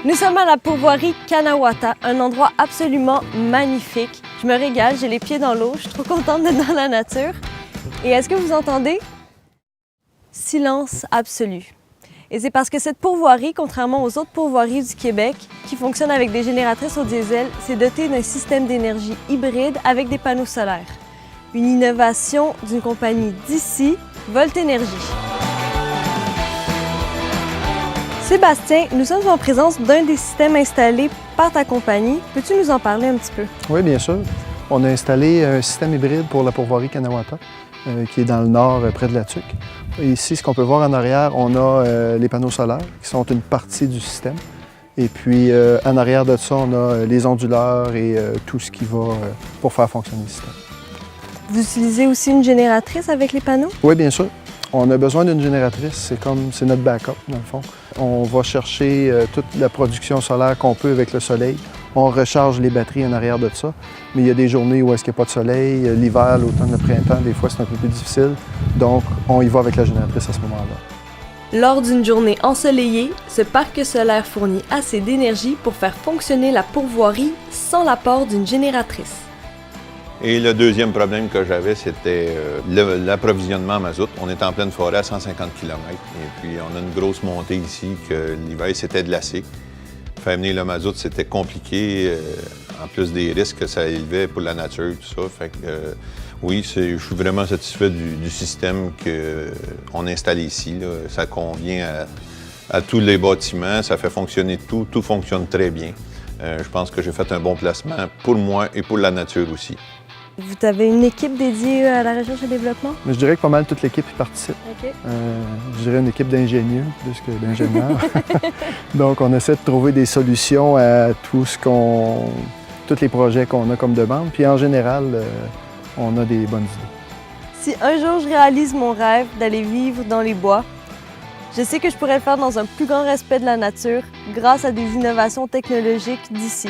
Nous sommes à la pourvoirie Kanawata, un endroit absolument magnifique. Je me régale, j'ai les pieds dans l'eau, je suis trop contente d'être dans la nature. Et est-ce que vous entendez? Silence absolu. Et c'est parce que cette pourvoirie, contrairement aux autres pourvoiries du Québec, qui fonctionnent avec des génératrices au diesel, s'est dotée d'un système d'énergie hybride avec des panneaux solaires. Une innovation d'une compagnie d'ici, Volt Énergie. Sébastien, nous sommes en présence d'un des systèmes installés par ta compagnie. Peux-tu nous en parler un petit peu? Oui, bien sûr. On a installé un système hybride pour la pourvoirie Kanawata, qui est dans le nord, près de la Tuque. Ici, ce qu'on peut voir en arrière, on a les panneaux solaires, qui sont une partie du système. Et puis, en arrière de ça, on a les onduleurs et tout ce qui va pour faire fonctionner le système. Vous utilisez aussi une génératrice avec les panneaux? Oui, bien sûr. On a besoin d'une génératrice, c'est notre backup, dans le fond. On va chercher toute la production solaire qu'on peut avec le soleil. On recharge les batteries en arrière de ça, mais il y a des journées où est-ce qu'il n'y a pas de soleil. L'hiver, l'automne, le printemps, des fois, c'est un peu plus difficile. Donc, on y va avec la génératrice à ce moment-là. Lors d'une journée ensoleillée, ce parc solaire fournit assez d'énergie pour faire fonctionner la pourvoirie sans l'apport d'une génératrice. Et le deuxième problème que j'avais, c'était l'approvisionnement en mazout. On est en pleine forêt à 150 km et puis on a une grosse montée ici que l'hiver s'était glacé. Faire venir le mazout, c'était compliqué, en plus des risques que ça élevait pour la nature, tout ça. Fait que, oui, je suis vraiment satisfait du système qu'on installe ici, là. Ça convient à tous les bâtiments, ça fait fonctionner tout fonctionne très bien. Je pense que j'ai fait un bon placement pour moi et pour la nature aussi. Vous avez une équipe dédiée à la recherche et développement? Mais je dirais que pas mal toute l'équipe y participe. OK. Je dirais une équipe d'ingénieurs plus que d'ingénieurs. Donc, on essaie de trouver des solutions à tous les projets qu'on a comme demande. Puis en général, on a des bonnes idées. Si un jour je réalise mon rêve d'aller vivre dans les bois, je sais que je pourrais le faire dans un plus grand respect de la nature grâce à des innovations technologiques d'ici.